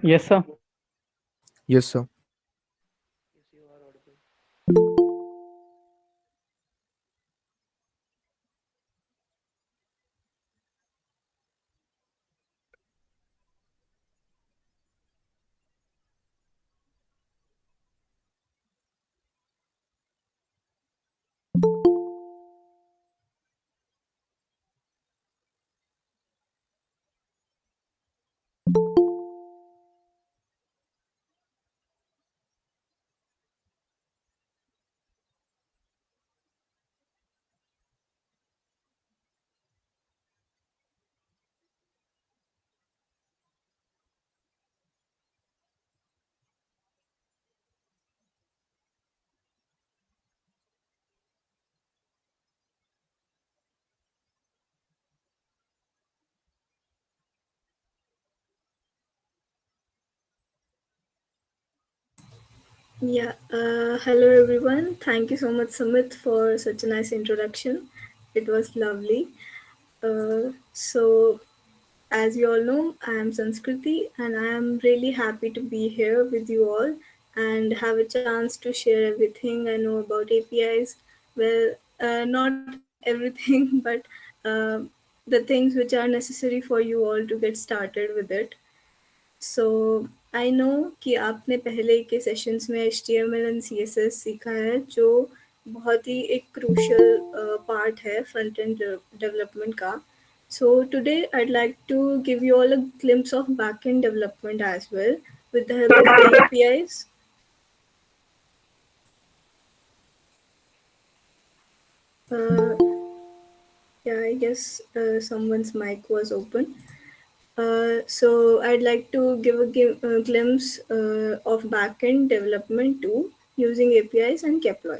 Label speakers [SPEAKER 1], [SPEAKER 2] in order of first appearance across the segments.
[SPEAKER 1] Yes, sir.
[SPEAKER 2] Yes, sir.
[SPEAKER 3] Hello everyone. Thank you so much, Sumit, for such a nice introduction. It was lovely. So, as you all know, I am Sanskriti and I am really happy to be here with you all and have a chance to share everything I know about APIs. Well, not everything, but uh, the things which are necessary for you all to get started with it. So I know कि आपने पहले के sessions में HTML and CSS सीखा है जो बहुत ही एक क्रूशल पार्ट है फ्रंट एंड डेवलपमेंट का. So today I'd like to give you all a glimpse of backend development as well with the help of the APIs. Uh, yeah, I guess someone's mic was open. So I'd like to give a glimpse of backend development too using APIs and Keploy.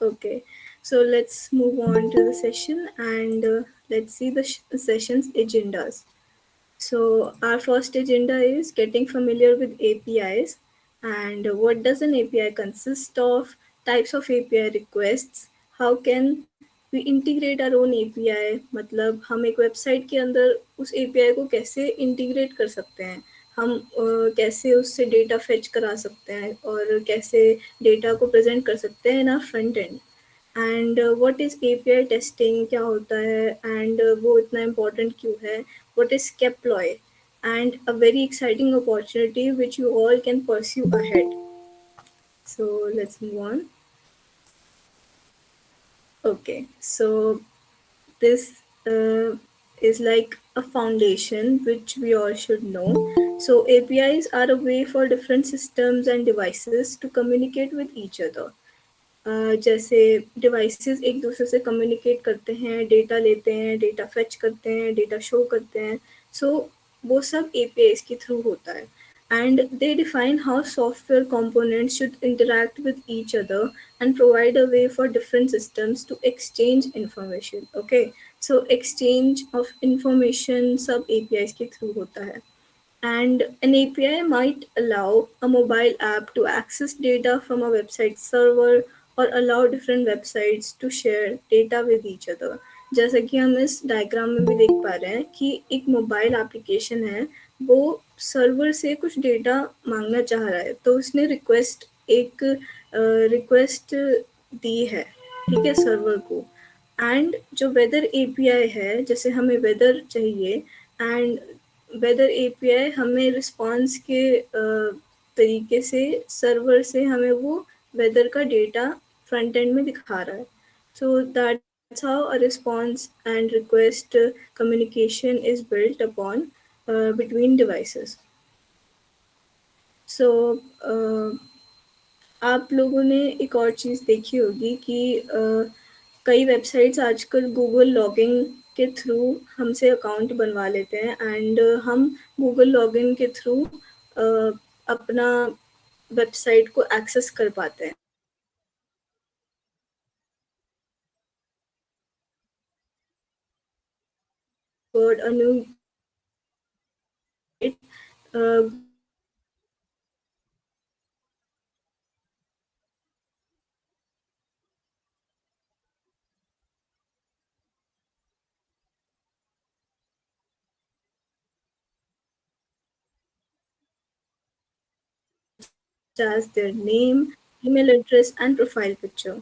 [SPEAKER 3] Okay, so let's move on to the session and let's see the session's agendas. So our first agenda is getting familiar with APIs and what does an API consist of, types of API requests, how can we integrate our own API, मतलब हम एक website के अंदर उस API को कैसे integrate कर सकते हैं, हम कैसे उससे डेटा फेच करा सकते हैं और कैसे डेटा को प्रेजेंट कर सकते हैं in our front end. And what is API testing क्या होता है एंड वो इतना इम्पोर्टेंट क्यों है, what is Keploy, and a very exciting opportunity which you all can pursue ahead. So let's move on. Okay, so this is like a foundation which we all should know. So APIs are a way for different systems and devices to communicate with each other. जैसे devices एक दूसरे से communicate करते हैं, data लेते हैं, data fetch करते हैं, डेटा शो करते हैं. सो वो सब एपीआईज के थ्रू होता है and they define how software components should interact with each other and provide a way for different systems to exchange information. Okay, so exchange of information सब APIs के through होता है. And an API might allow a mobile app to access data from a website server or allow different websites to share data with each other. जैसा कि हम इस diagram में भी देख पा रहे हैं कि एक मोबाइल एप्लीकेशन है, वो सर्वर से कुछ डेटा मांगना चाह रहा है, तो उसने रिक्वेस्ट दी है, ठीक है, सर्वर को. एंड जो वेदर एपीआई है, जैसे हमें वेदर चाहिए एंड वेदर एपीआई हमें रिस्पॉन्स के तरीके से सर्वर से हमें वो वेदर का डेटा फ्रंट एंड में दिखा रहा है. So that's how a response and request communication is built upon between devices. सो आप लोगों ने एक और चीज़ देखी होगी कि कई वेबसाइट्स आजकल गूगल लॉगिन के थ्रू हमसे अकाउंट बनवा लेते हैं एंड हम गूगल लॉगिन के थ्रू अपना वेबसाइट को एक्सेस कर पाते हैं. For a new website such as their name, email address, and profile picture.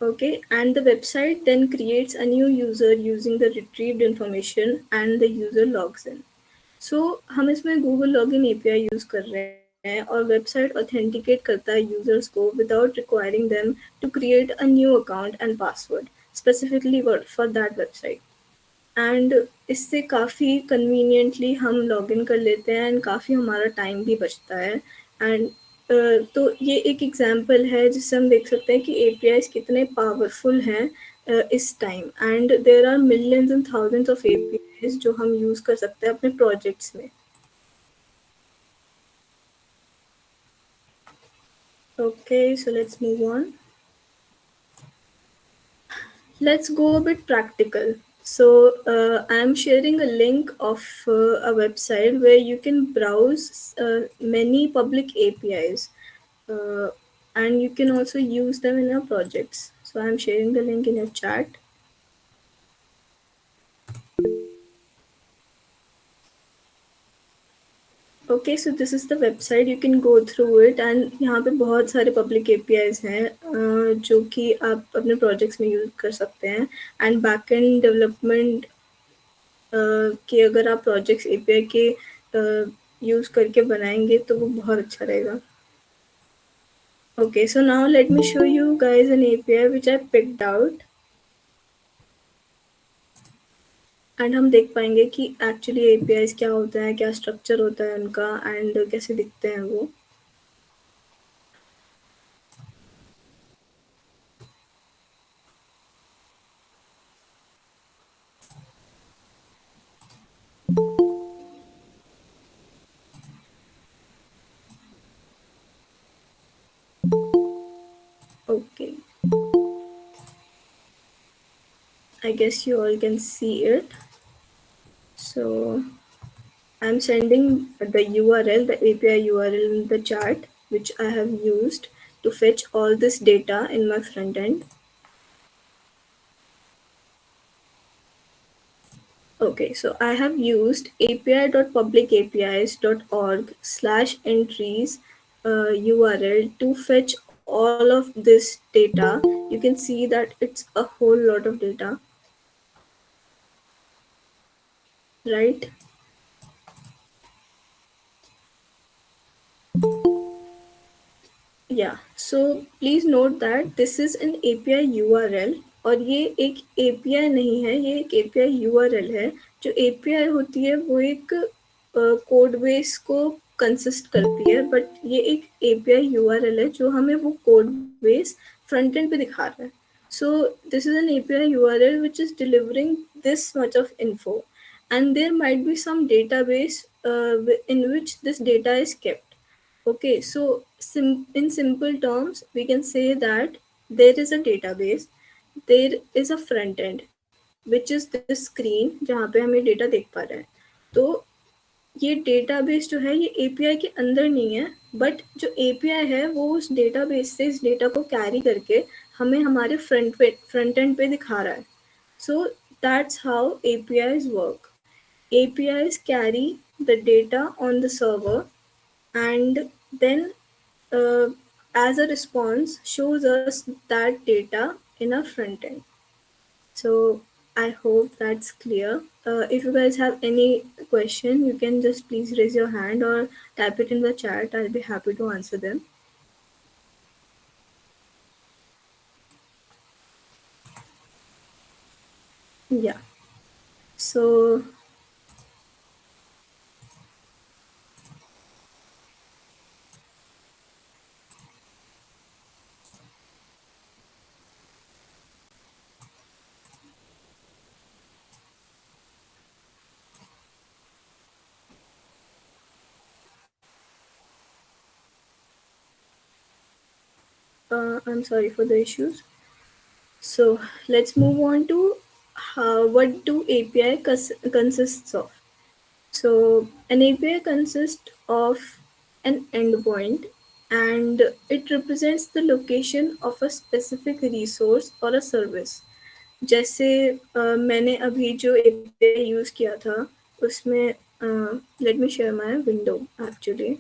[SPEAKER 3] Okay, and the website then creates a new user using the retrieved information and the user logs in. सो हम इसमें Google login API use कर रहे हैं और website authenticate करता है users को without requiring them to create a new account and password specifically for that website and इससे काफ़ी कन्वीनियंटली हम लॉगिन कर लेते हैं एंड काफ़ी हमारा टाइम भी बचता है एंड तो ये एक एग्जांपल है जिससे हम देख सकते हैं कि एपीआईज कितने पावरफुल हैं इस time and there are millions and thousands of APIs जो हम यूज़ कर सकते हैं अपने प्रोजेक्ट्स में. Okay, so let's move on. Let's go a bit practical. So, I'm sharing a link of a website where you can browse many public APIs uh, and you can also use them in your projects. So, I'm sharing the link in your chat. Okay, so this is the website. You can go through it and यहाँ पे बहुत सारे public APIs हैं जो कि आप अपने projects में use कर सकते हैं and backend development कि अगर आप प्रोजेक्ट्स एपीआई के यूज़ करके बनाएंगे तो वो बहुत अच्छा रहेगा. Okay, so now let me show you guys an API which I picked out and हम देख पाएंगे कि एक्चुअली एपीआईज क्या होता है, क्या स्ट्रक्चर होता है उनका एंड कैसे दिखते हैं वो. Okay, I guess you all can see it. So I'm sending the URL, the API URL in the chat, which I have used to fetch all this data in my front end. Okay, so I have used api.publicapis.org/entries URL to fetch all of this data. You can see that it's a whole lot of data, right? Yeah, so please note that this is an API URL और ये एक API नहीं है, ये एक API URL है. जो API होती है वो एक कोड बेस को कंसिस्ट करती है बट ये एक API URL है जो हमें वो कोड बेस फ्रंट एंड पे दिखा रहा है. So this is an API URL which is delivering this much of info and there might be some database in which this data is kept. Okay, so in simple terms, we can say that there is a database, there is a front end, which is this screen जहाँ पे हम ये data देख पा रहे हैं. तो ये डेटाबेस जो है ये एपीआई के अंदर नहीं है बट जो एपीआई है वो उस डेटाबेस से इस डेटा को कैरी करके हमें हमारे फ्रंट एंड पे दिखा रहा है. So that's how APIs work. APIs carry the data on the server and then uh, as a response shows us that data in our front end. So I hope that's clear. If you guys have any question, you can just please raise your hand or type it in the chat. I'll be happy to answer them. Yeah. So I'm sorry for the issues. So let's move on to what do API consists of. So an API consists of an endpoint and it represents the location of a specific resource or a service. जैसे मैंने अभी जो API use किया था उसमें Let me share my window actually,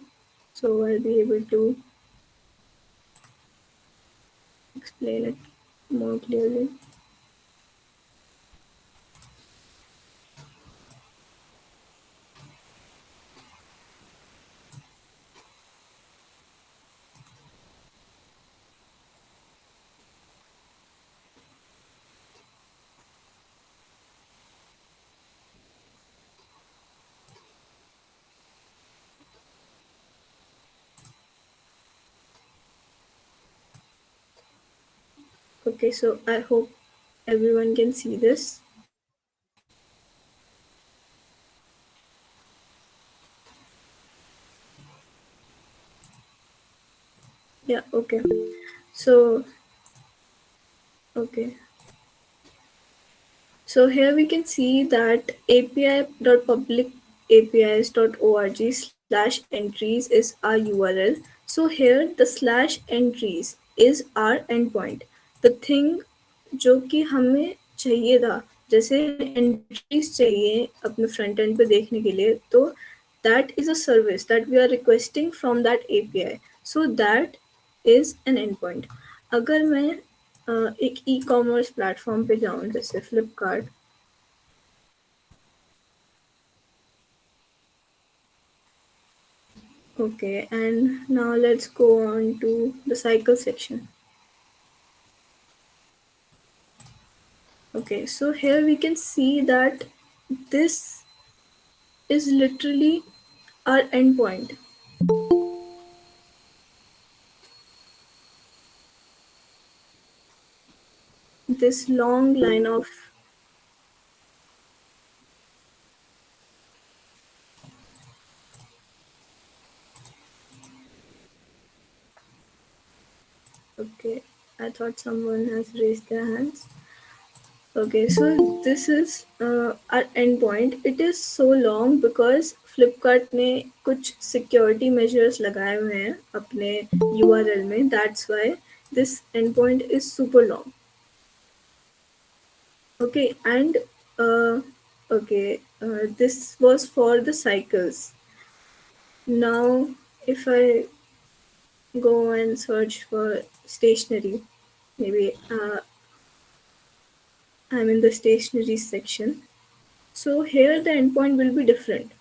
[SPEAKER 3] so I'll be able to explain it more clearly. Okay, so I hope everyone can see this. Yeah, okay. So, okay. So here we can see that api.publicapis.org/entries is our URL. So here the slash entries is our endpoint. The thing जो कि हमें चाहिए था, जैसे हमें entries चाहिए अपने front end पे देखने के लिए, तो that is a service that we are requesting from that API. So that is an endpoint. अगर मैं एक ई कॉमर्स प्लेटफॉर्म पे जाऊँ जैसे Flipkart. Okay, and now let's go on to the cycle section. Okay, so here we can see that this is literally our endpoint. This long line of, okay, I thought someone has raised their hands. Okay, so this is our endpoint. It is so long because Flipkart ने कुछ security measures लगाए हुए हैं अपने URL में. That's why this endpoint is super long. Okay, and this was for the cycles. Now, if I go and search for stationery, maybe I'm in the stationery section. So here the endpoint will be different.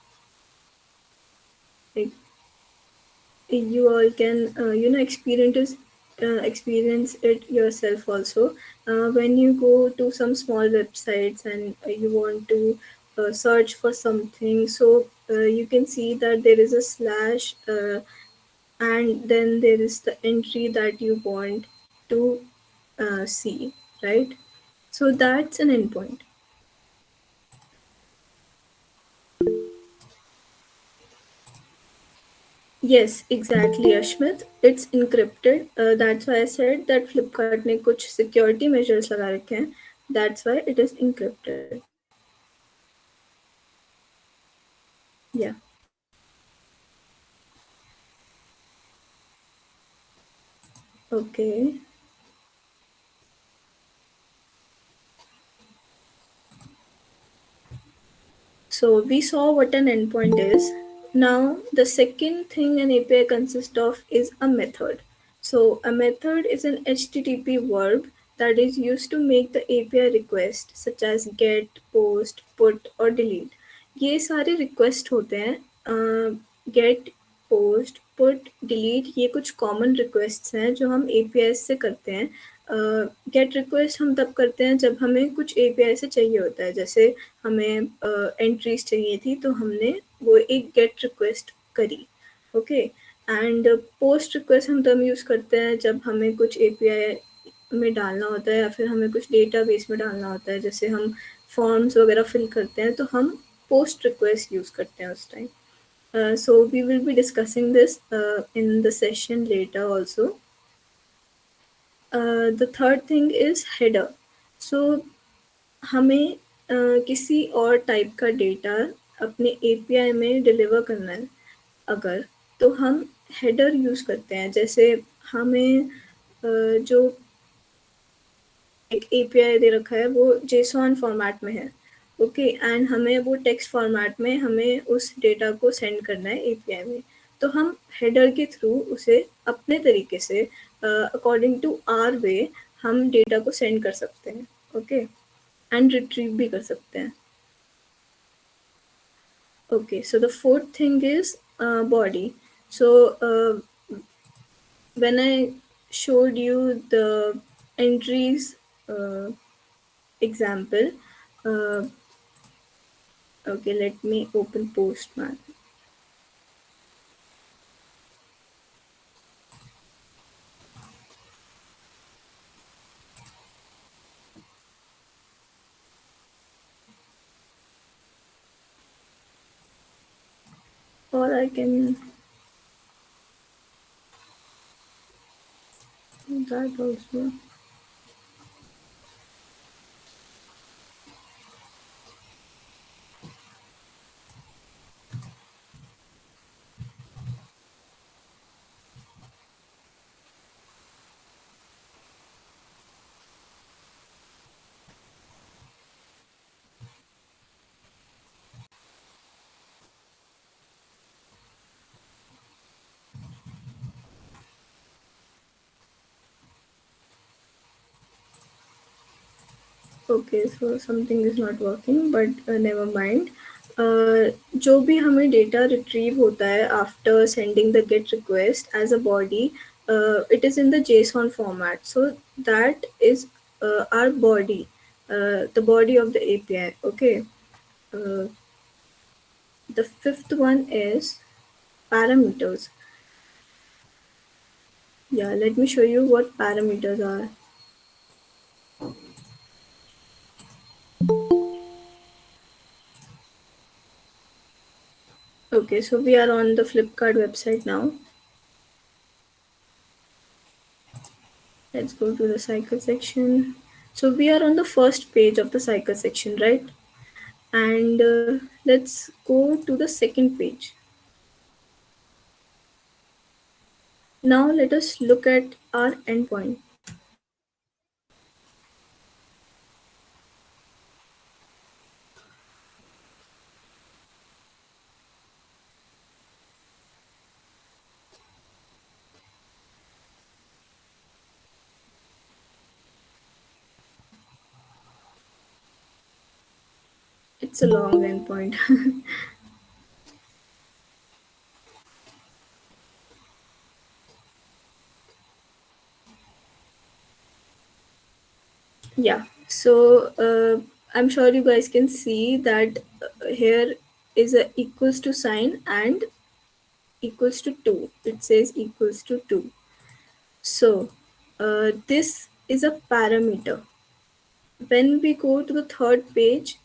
[SPEAKER 3] Like you all can experience it yourself also. When you go to some small websites and you want to search for something, so you can see that there is a slash, and then there is the entry that you want to see, right? So that's an endpoint. Yes, exactly, Ashmit. It's encrypted. That's why I said that Flipkart ने कुछ security measures लगा रखे हैं. That's why it is encrypted. Yeah. Okay. So we saw what an endpoint is. Now the second thing an API consists of is a method. So a method is an HTTP verb that is used to make the API request such as get, post, put or delete. ये सारे request होते हैं. Get, post, put, delete ये कुछ common requests हैं जो हम API से करते हैं. गेट रिक्वेस्ट हम तब करते हैं जब हमें कुछ एपीआई से चाहिए होता है, जैसे हमें एंट्रीज चाहिए थी तो हमने वो एक गेट रिक्वेस्ट करी. ओके, एंड पोस्ट रिक्वेस्ट हम तब यूज़ करते हैं जब हमें कुछ एपीआई में डालना होता है या फिर हमें कुछ डेटाबेस में डालना होता है, जैसे हम फॉर्म्स वगैरह फिल करते हैं तो हम पोस्ट रिक्वेस्ट यूज़ करते हैं उस time. So we will be discussing this in the session later also. The third thing is header. So हमें किसी और टाइप का डेटा अपने एपीआई में डिलीवर करना है अगर, तो हम हेडर यूज़ करते हैं. जैसे हमें जो एक एपीआई दे रखा है वो जेसॉन फॉर्मेट में है, ओके, एंड हमें वो टेक्स्ट फॉर्मेट में हमें उस डेटा को सेंड करना है एपीआई में। तो हम हेडर के थ्रू उसे अपने तरीके से अकॉर्डिंग टू आर वे हम डेटा को सेंड कर सकते हैं। ओके, एंड रिट्रीव भी कर सकते हैं। Okay, so the fourth thing is body. So when I showed you the entries example, uh, okay, let me open Postman. Or I can do that also. Okay, so something is not working, but never mind. जो भी हमें data retrieve होता है after sending the get request as a body, it is in the JSON format. So that is our body, the body of the API. Okay. Uh, the fifth one is parameters. Yeah, let me show you what parameters are. Okay, so we are on the Flipkart website now. Let's go to the cycle section. So we are on the first page of the cycle section, right? And let's go to the second page. Now let us look at our endpoint. It's a long endpoint. Yeah, so I'm sure you guys can see that here is a equals to sign and equals to 2. It says equals to 2. So this is a parameter. When we go to the third page,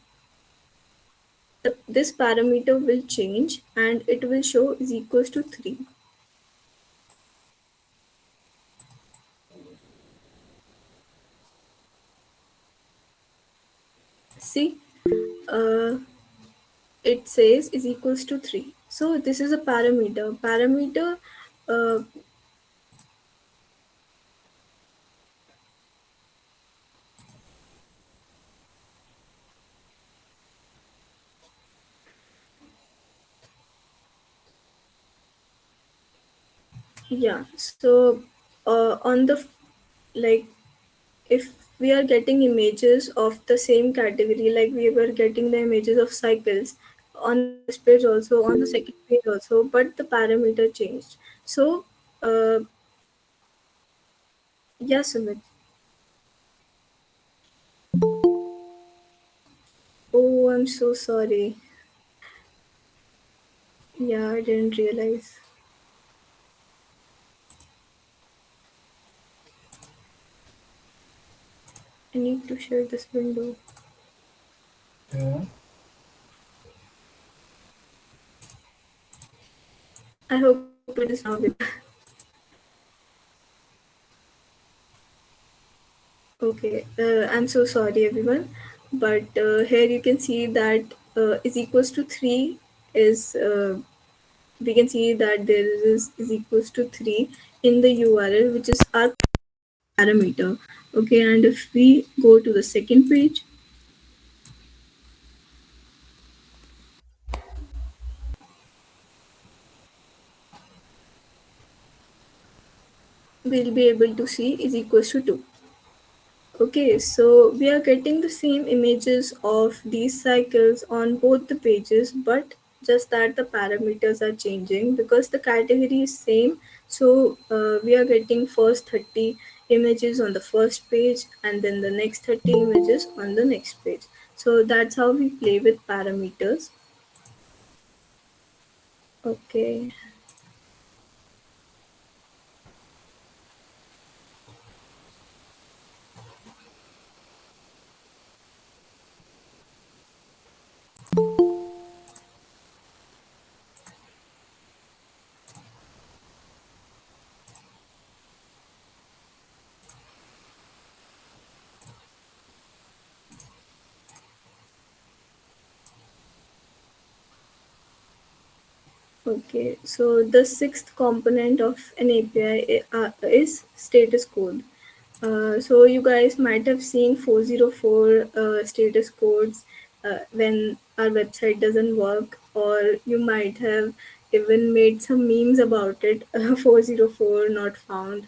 [SPEAKER 3] this parameter will change and it will show is equals to 3. See, uh, it says is equals to 3. So this is a parameter. Parameter, uh, yeah. So on the like, if we are getting images of the same category, like we were getting the images of cycles on the first page also, on the second page also, but the parameter changed. So yeah, Sumit. Oh, I'm so sorry. Yeah, I didn't realize. I need to share this window. I hope it is now visible. Okay, I'm so sorry everyone, but here you can see that is equals to 3 is, we can see that there is equals to 3 in the URL, which is our parameter. Okay, and if we go to the second page, we'll be able to see is equals to 2. Okay, so we are getting the same images of these cycles on both the pages, but just that the parameters are changing because the category is same. So we are getting first 30 images on the first page and then the next 30 images on the next page. So that's how we play with parameters. Okay. Okay, so the sixth component of an API is status code. So you guys might have seen 404 status codes when our website doesn't work, or you might have even made some memes about it. 404 not found,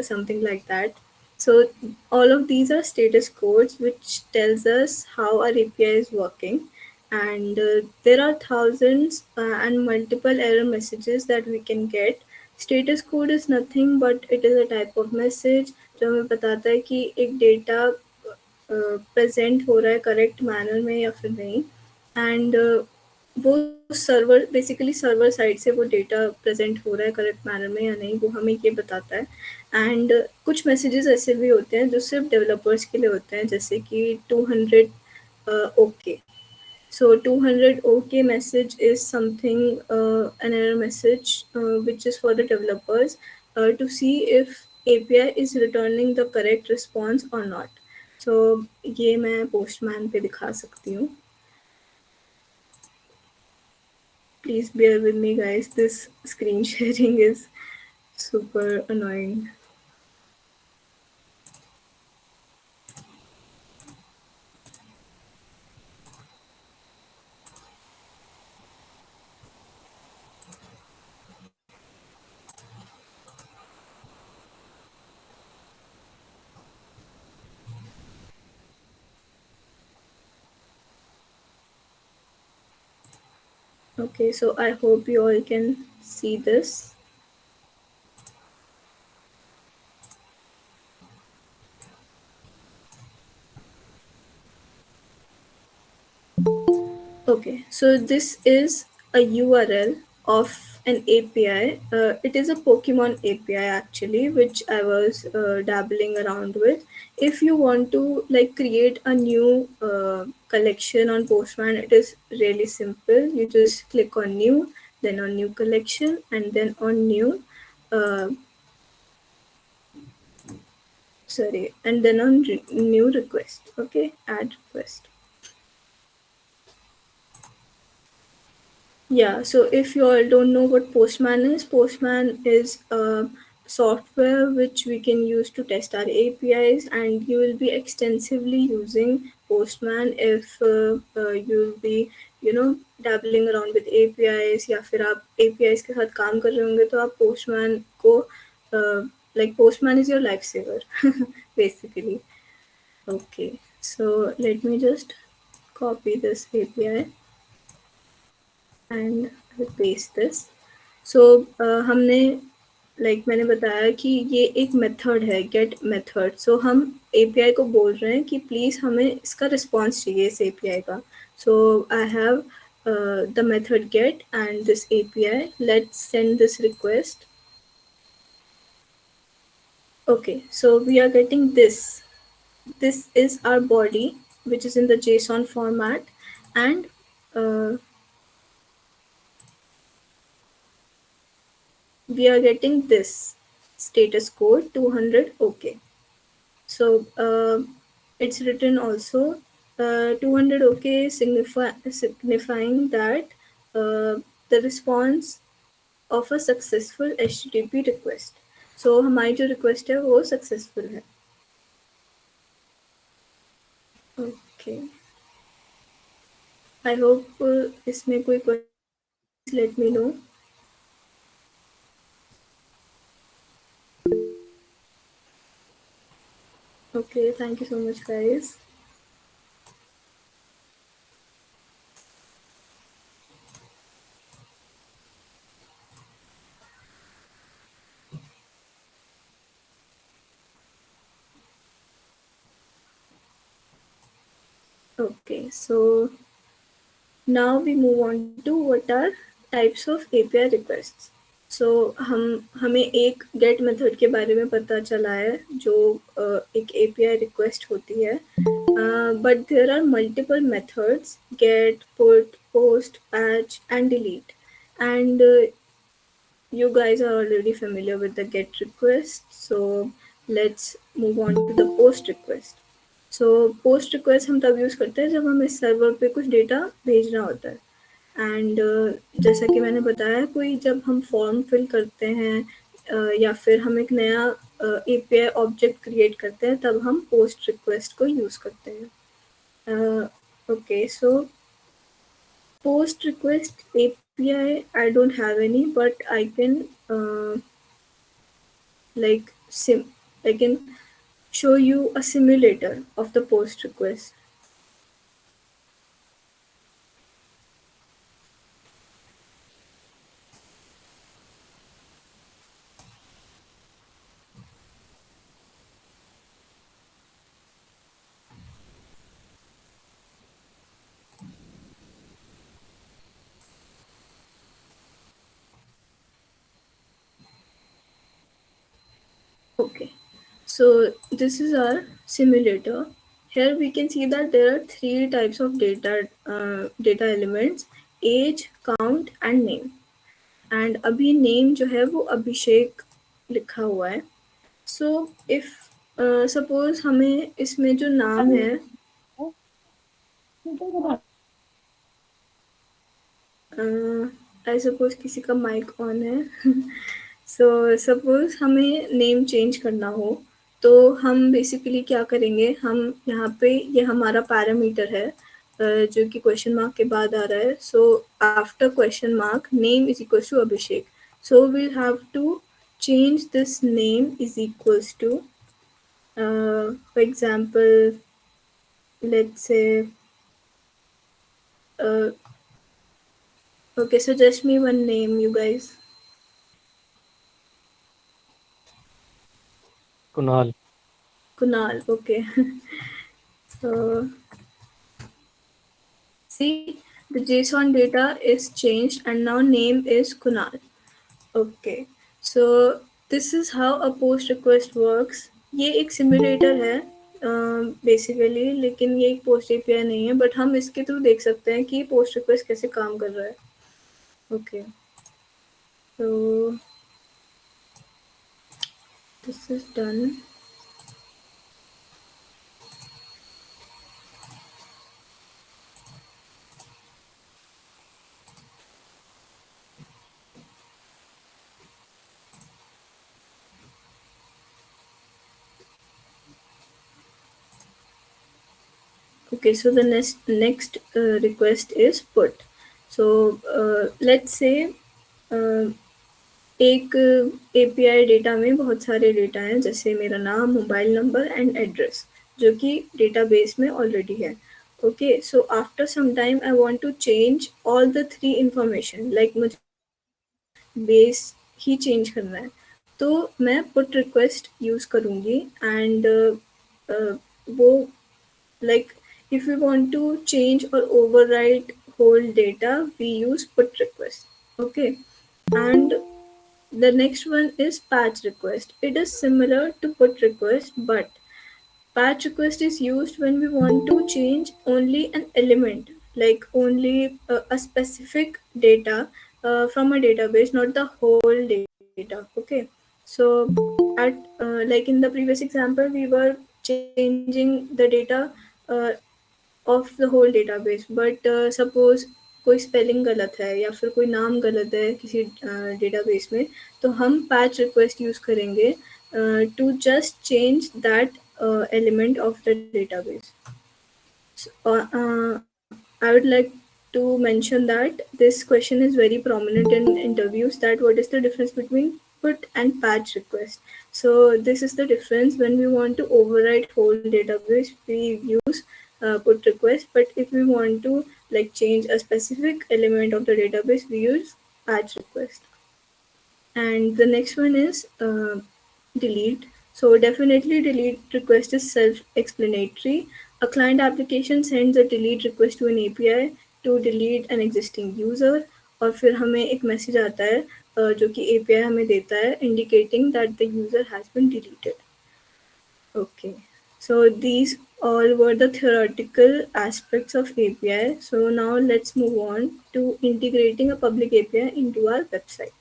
[SPEAKER 3] something like that. So all of these are status codes which tells us how our API is working, and there are thousands and multiple error messages that we can get. Status code is nothing but it is a type of message जो हमें बताता है कि एक data present हो रहा है correct manner में या फिर नहीं, एंड वो सर्वर बेसिकली सर्वर साइड से वो डेटा प्रेजेंट हो रहा है करेक्ट मैनर में या नहीं, वो हमें ये बताता है। एंड कुछ मैसेजेस ऐसे भी होते हैं जो सिर्फ डेवलपर्स के लिए होते हैं, जैसे कि 200 okay. So 200 OK message is something, an error message which is for the developers to see if API is returning the correct response or not. So ये मैं postman पे दिखा सकती हूँ. Please bear with me guys. This screen sharing is super annoying. Okay, so I hope you all can see this. Okay, so this is a URL of an API. It is a Pokemon API actually, which I was dabbling around with. If you want to like create a new collection on Postman, it is really simple. You just click on new, then on new collection, and then on new. Uh, Sorry, and then on new request. Okay, add request. Yeah, so if you all don't know what Postman is a software which we can use to test our APIs, and you will be extensively using Postman if you'll be, you know, dabbling around with APIs, या फिर आप APIs के साथ काम कर रहे होंगे तो आप Postman को like Postman is your lifesaver basically. Okay, so let me just copy this API and paste this. So हमने मैंने बताया कि ये एक मेथड है गेट मेथड, सो हम एपीआई को बोल रहे हैं कि प्लीज़ हमें इसका रिस्पॉन्स चाहिए इस एपीआई का। So I have the method get and this API, let's send this request. Okay, so we are getting this. This is our body, which is in the JSON format, and uh, we are getting this status code 200 OK. So it's written also 200 OK signifying that the response of a successful HTTP request. So हमारी जो request है वो successful है. Okay. I hope इसमें कोई question है, please let me know. Okay, thank you so much, guys. Okay, so now we move on to what are types of API requests. सो हम हमें एक गेट मेथड के बारे में पता चला है जो एक एपीआई रिक्वेस्ट होती है but there are multiple methods get put post patch and delete and you guys are already familiar with the get request, so let's move on to the post request. So post request हम तब use करते हैं जब हमें server पे कुछ data भेजना होता है एंड जैसा कि मैंने बताया कोई जब हम फॉर्म फिल करते हैं या फिर हम एक नया एपीआई ऑब्जेक्ट क्रिएट करते हैं तब हम पोस्ट रिक्वेस्ट को यूज़ करते हैं okay so post request API I don't have any, but I can like I can show you a simulator of the post request. Okay, so this is our simulator. Here we can see that there are three types of data elements: age, count, and name. And अभी name जो है वो अभिषेक लिखा हुआ है. So if suppose हमें इसमें जो नाम है आई सपोज किसी का माइक ऑन है सो सपोज हमें नेम चेंज करना हो तो हम बेसिकली क्या करेंगे हम यहाँ पे ये हमारा पैरामीटर है जो कि क्वेश्चन मार्क के बाद आ रहा है so after question mark name is equals to Abhishek so we'll have to change this name is equals to for example let's say uh, okay suggest me one name you guys.
[SPEAKER 2] Kunal.
[SPEAKER 3] Kunal, okay. So see, the JSON data is changed and now name is Kunal. Okay. So this is how a post request works. ये एक simulator है basically लेकिन ये एक post API नहीं है but हम इसके थ्रू देख सकते हैं कि पोस्ट रिक्वेस्ट कैसे काम कर रहा है. ओके तो this is done. Okay, so the next request is put. So let's say uh, एक एपीआई डेटा में बहुत सारे डेटा हैं जैसे मेरा नाम मोबाइल नंबर एंड एड्रेस जो कि डेटाबेस में ऑलरेडी है. Okay so after some time I want to change all the three information like मुझे बेस ही चेंज करना है तो मैं पुट रिक्वेस्ट यूज़ करूँगी एंड वो like if we want to change or overwrite whole data we use put request. Okay, and the next one is patch request. It is similar to put request but patch request is used when we want to change only an element like only a specific data from a database not the whole data. Okay, so at like in the previous example we were changing the data uh, of the whole database but suppose कोई spelling गलत है या फिर कोई नाम गलत है किसी डेटाबेस में तो हम पैच रिक्वेस्ट यूज़ करेंगे to just change that element of the database. So, I would like to mention that this question is very prominent in interviews that what is the difference between output and patch request. So this is the difference. When we want to overwrite whole database, we use put request, but if we want to like change a specific element of the database, we use patch request. And the next one is delete. So definitely delete request is self-explanatory. A client application sends a delete request to an API to delete an existing user, और फिर हमें एक message आता है जो कि API हमें देता है indicating that the user has been deleted. Okay. So these all were the theoretical aspects of API. So now let's move on to integrating a public API into our website.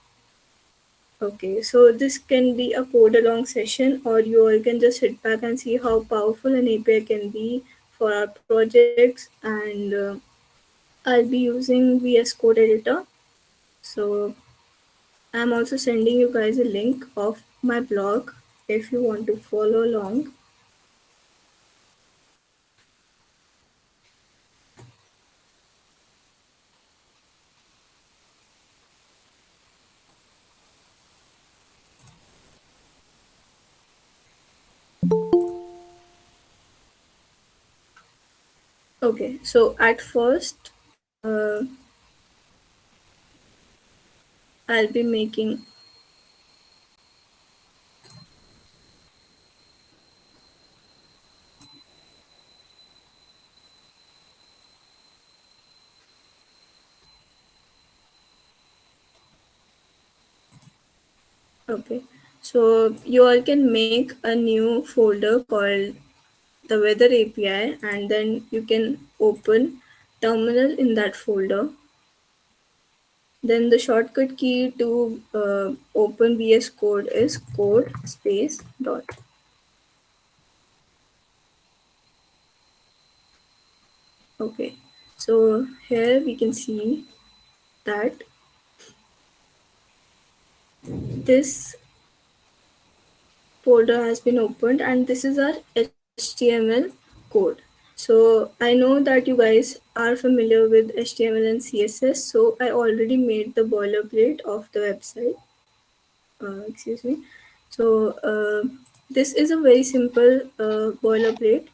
[SPEAKER 3] Okay, so this can be a code along session, or you all can just sit back and see how powerful an API can be for our projects. And I'll be using VS Code Editor. So I'm also sending you guys a link of my blog if you want to follow along. Okay, so at first, I'll be making. Okay, so you all can make a new folder called the weather API, and then you can open terminal in that folder. Then the shortcut key to open VS Code is code space dot. Okay, so here we can see that this folder has been opened, and this is our HTML code. So I know that you guys are familiar with HTML and CSS, so I already made the boilerplate of the website. Excuse me. So this is a very simple boilerplate.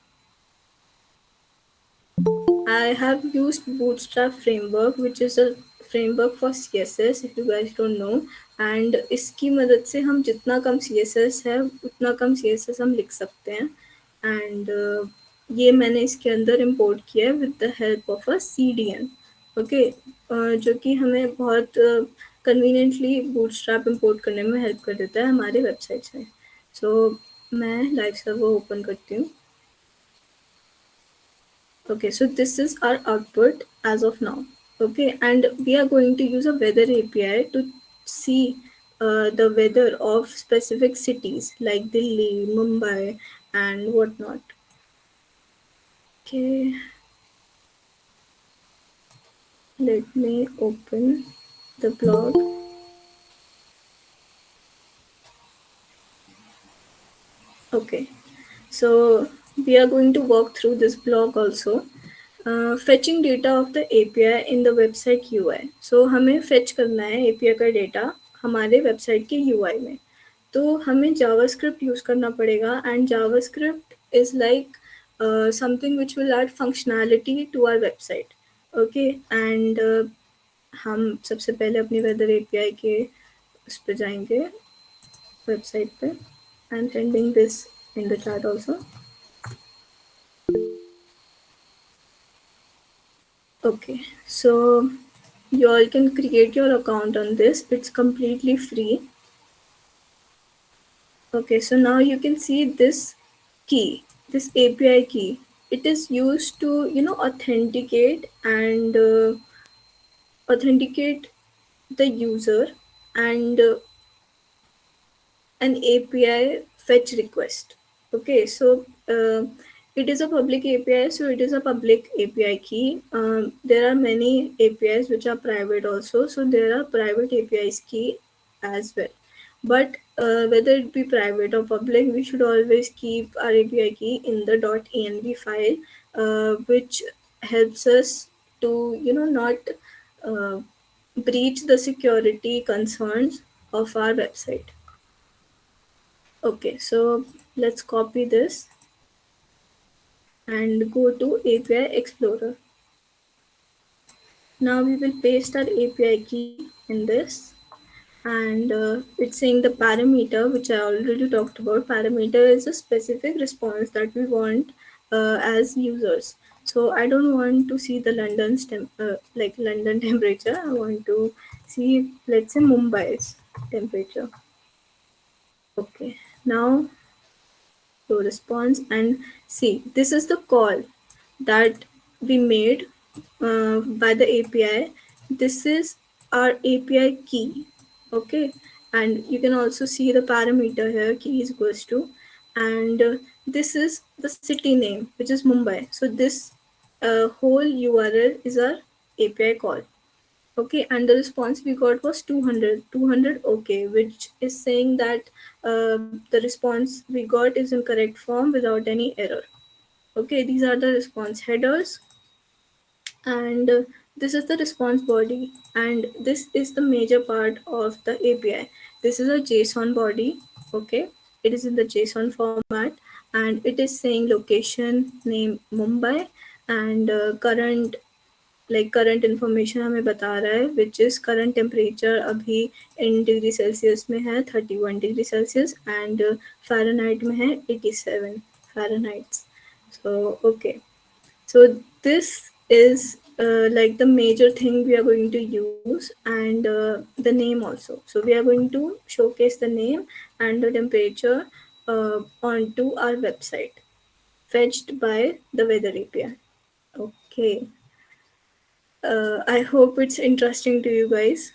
[SPEAKER 3] I have used Bootstrap framework, which is a framework for CSS, if you guys don't know. And इसकी मदद से हम जितना कम CSS है उतना कम CSS हम लिख सकते हैं. And ये मैंने इसके अंदर import किया है with the help of a CDN. Okay, जो कि हमें बहुत conveniently Bootstrap import करने में help कर देता है हमारे websites में. So मैं live server open करती हूँ. Okay, so this is our output as of now. Okay, and we are going to use a weather API to see the weather of specific cities like Delhi, Mumbai, and whatnot. Okay, let me open the blog. Okay, so we are going to walk through this blog also. Fetching data of the API in the website UI. So हमें fetch करना है API का data हमारे website के UI में. तो हमें JavaScript use करना पड़ेगा, and JavaScript is like something which will add functionality to our website. Okay, and हम सबसे पहले अपनी weather API के उस पे जाएंगे website पे. I'm sending this in the chat also. Okay, so you all can create your account on this. It's completely free. Okay, so now you can see this key, this API key. It is used to, authenticate and authenticate the user and an API fetch request. Okay, so it is a public API, so it is a public API key. There are many APIs which are private also, so there are private APIs key as well. But whether it be private or public, we should always keep our API key in the .env file, which helps us to not uh, breach the security concerns of our website. Okay, so let's copy this and go to API Explorer. Now we will paste our API key in this, and it's saying the parameter, which I already talked about. Parameter is a specific response that we want as users. So I don't want to see the like London temperature. I want to see, let's say, Mumbai's temperature. Okay, now to response, and see, this is the call that we made by the API. This is our API key. Okay, and you can also see the parameter here, key is equals to, and this is the city name, which is Mumbai. So this whole URL is our API call. Okay, and the response we got was 200 okay, which is saying that the response we got is in correct form without any error. Okay, these are the response headers, and this is the response body, and this is the major part of the API. This is a JSON body. Okay, it is in the JSON format, and it is saying location name Mumbai, and current information हमें बता रहा है, which is current temperature अभी in degree Celsius में है 31 degree Celsius, and Fahrenheit में है 87 Fahrenheits. So okay, so this is like the major thing we are going to use, and the name also. So we are going to showcase the name and the temperature onto our website, fetched by the weather API. Okay, I hope it's interesting to you guys.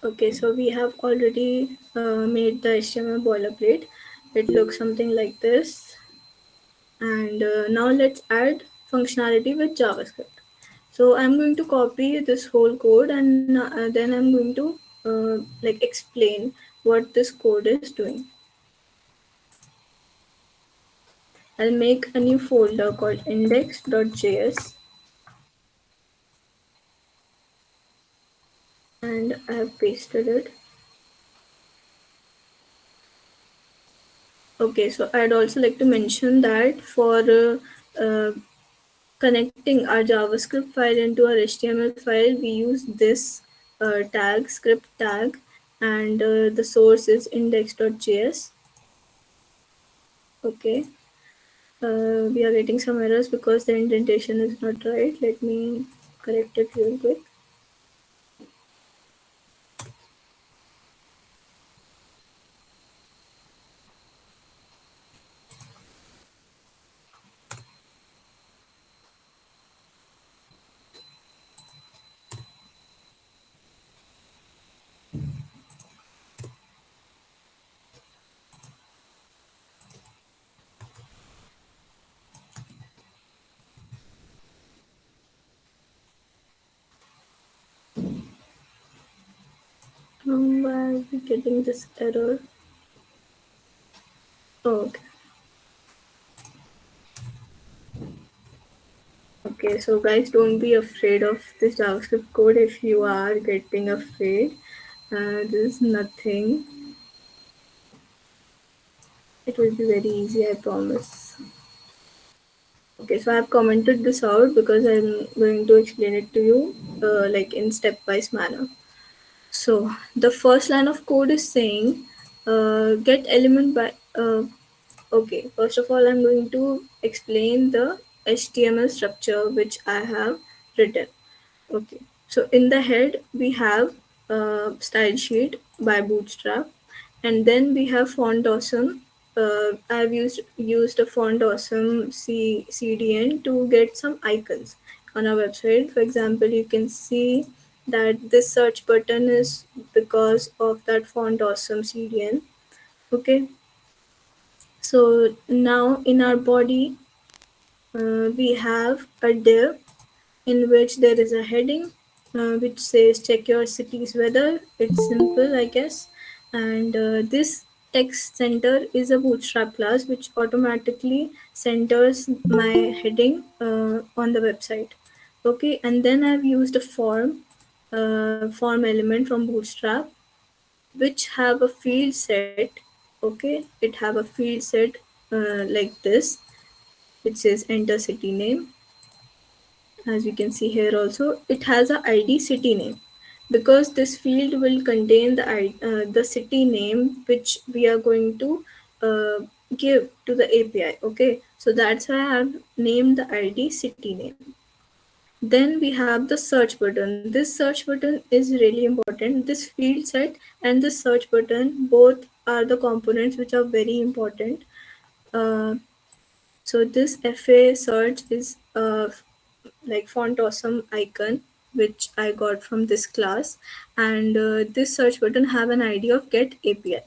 [SPEAKER 3] Okay, so we have already made the HTML boilerplate. It looks something like this. And now let's add functionality with JavaScript. So I'm going to copy this whole code, and then I'm going to like explain what this code is doing. I'll make a new folder called index.js, and I have pasted it. Okay, so I'd also like to mention that for connecting our JavaScript file into our HTML file, we use this tag, script tag, and the source is index.js. Okay, we are getting some errors because the indentation is not right. Let me correct it real quick. Why are we getting this error? Oh, okay. Okay, so guys, don't be afraid of this JavaScript code if you are getting afraid. This is nothing. It will be very easy, I promise. Okay, so I have commented this out because I'm going to explain it to you like in stepwise manner. So the first line of code is saying get element by okay, first of all I'm going to explain the HTML structure which I have written. Okay, so in the head we have style sheet by Bootstrap, and then we have font awesome. I've used a font awesome CDN to get some icons on our website. For example, you can see that this search button is because of that font awesome CDN. Okay, so now in our body we have a div in which there is a heading which says check your city's weather. It's simple, I guess. And this text center is a bootstrap class which automatically centers my heading on the website. Okay, and then I've used a form form element from Bootstrap, which have a field set. Okay, it have a field set like this, which says enter city name. As you can see here also, it has a ID city name, because this field will contain the city name which we are going to uh, give to the API. Okay, so that's why I have named the ID city name. Then we have the search button. This search button is really important. This field set and this search button both are the components which are very important. Uh, so this FA search is like font awesome icon which I got from this class, and this search button have an ID of get API.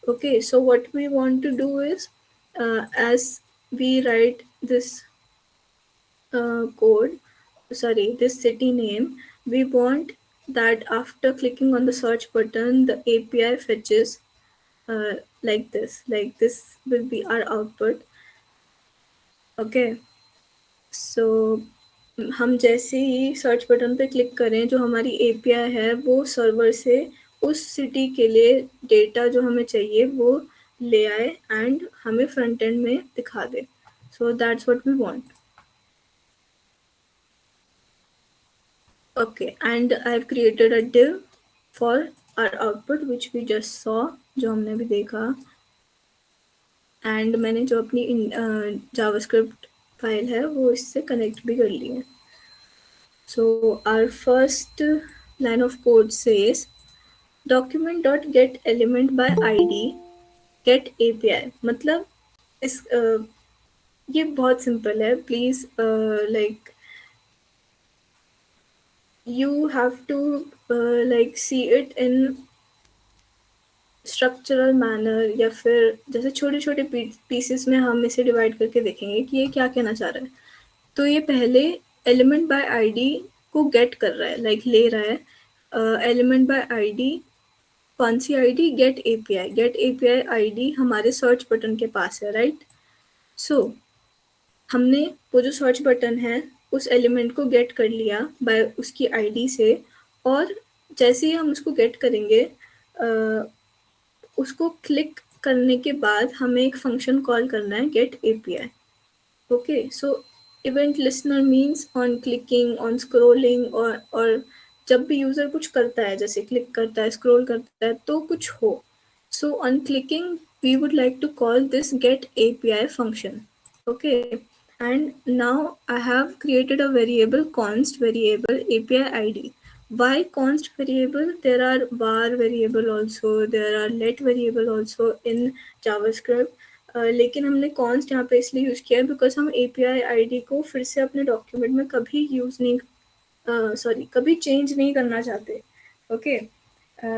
[SPEAKER 3] Okay, so what we want to do is, as we write this code, sorry, this city name, we want that after clicking on the search button, the API fetches uh, like this. Like this will be our output. Okay, सो हम जैसे ही search button पे click करें, जो हमारी API है वो server से उस सिटी के लिए डेटा जो हमें चाहिए वो ले आए एंड हमें फ्रंट एंड में दिखा दे. So that's what we want. Okay, and I have created a div for our output which we just saw, जो हमने भी देखा. एंड मैंने जो अपनी जावास्क्रिप्ट फाइल है वो इससे कनेक्ट भी कर ली है. So our first line of code says document.getElement by ID get API. मतलब इस ये बहुत सिंपल है. Please like you have to like see it in structural manner, या फिर जैसे छोटे छोटे पीसेस में हम इसे डिवाइड करके देखेंगे कि ये क्या कहना चाह रहा है. तो ये पहले एलिमेंट बाय आईडी को गेट कर रहा है, लाइक ले रहा है एलिमेंट बाय आईडी. कौन सी ID? Get API. Get API ID हमारे सर्च बटन के पास है, राइट. सो हमने वो जो सर्च बटन है उस एलिमेंट को गेट कर लिया बाय उसकी आईडी से, और जैसे ही हम उसको गेट करेंगे उसको क्लिक करने के बाद हमें एक फंक्शन कॉल करना है get API. Okay, so event listener means on clicking, on scrolling, और जब भी यूज़र कुछ करता है, जैसे क्लिक करता है, स्क्रॉल करता है, तो कुछ हो. So on clicking we would like to call this get API function. Okay, and now I have created a variable const variable API ID. Why const variable? There are var variable also, there are let variable also in JavaScript. लेकिन हमने const यहाँ पे इसलिए use किया है because हम API ID को फिर से अपने डॉक्यूमेंट में कभी यूज़ नहीं सॉरी कभी चेंज नहीं करना चाहते. ओके,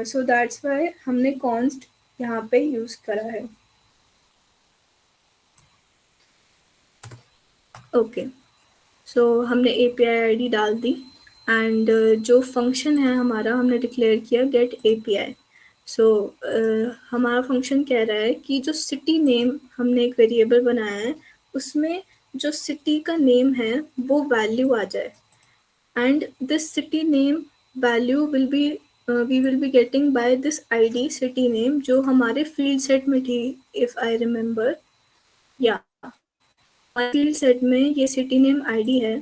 [SPEAKER 3] सो दैट्स वाई हमने const यहाँ पे यूज़ करा है. ओके, सो हमने API ID डाल दी, एंड जो फंक्शन है हमारा हमने डिक्लेयर किया गेट API. सो हमारा फंक्शन कह रहा है कि जो सिटी नेम हमने एक वेरिएबल बनाया है उसमें जो सिटी का नेम है वो वैल्यू आ जाए, and this city name value will be we will be getting by this ID city name जो हमारे फील्ड सेट में थी. इफ आई रिमेम्बर, या हमारे फील्ड सेट में ये सिटी नेम ID है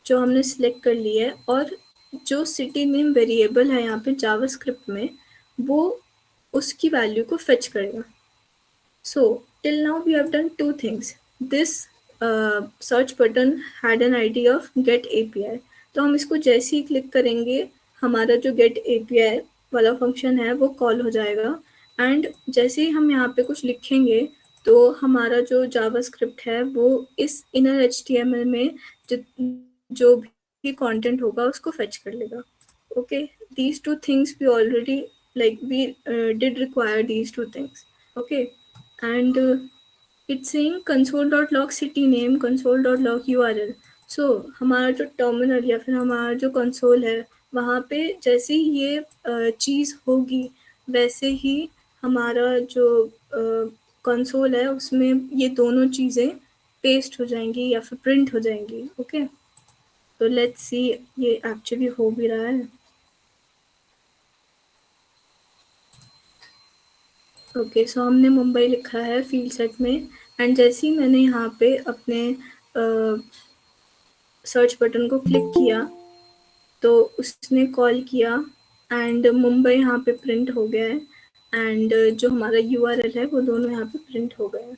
[SPEAKER 3] जो हमने सिलेक्ट कर ली है, और जो सिटी नेम वेरिएबल है यहाँ पे जावास्क्रिप्ट में वो उसकी वैल्यू को फेच करेगा. So till now we have done two things. This search button had an ID of get API. तो हम इसको जैसे ही क्लिक करेंगे हमारा जो get API वाला फंक्शन है वो कॉल हो जाएगा, एंड जैसे ही हम यहाँ पे कुछ लिखेंगे तो हमारा जो जावास्क्रिप्ट है वो इस इनर HTML में जो भी कंटेंट होगा उसको फेच कर लेगा. Okay, these two things we already, like we did require these two things. Okay, and it's saying console.log city name, console.log URL. So हमारा जो टर्मिनल या फिर हमारा जो कंसोल है वहाँ पे जैसे ही ये चीज़ होगी वैसे ही हमारा जो कंसोल है उसमें ये दोनों चीज़ें पेस्ट हो जाएंगी या फिर प्रिंट हो जाएंगी. ओके, तो लेट्स सी ये एक्चुअली हो भी रहा है। ओके, सो हमने मुंबई लिखा है फील्ड सेट में, एंड जैसे ही मैंने यहाँ पे अपने सर्च बटन को क्लिक किया तो उसने कॉल किया एंड मुंबई यहाँ पे प्रिंट हो गया है, एंड जो हमारा यूआरएल है वो दोनों यहाँ पे प्रिंट हो गए हैं।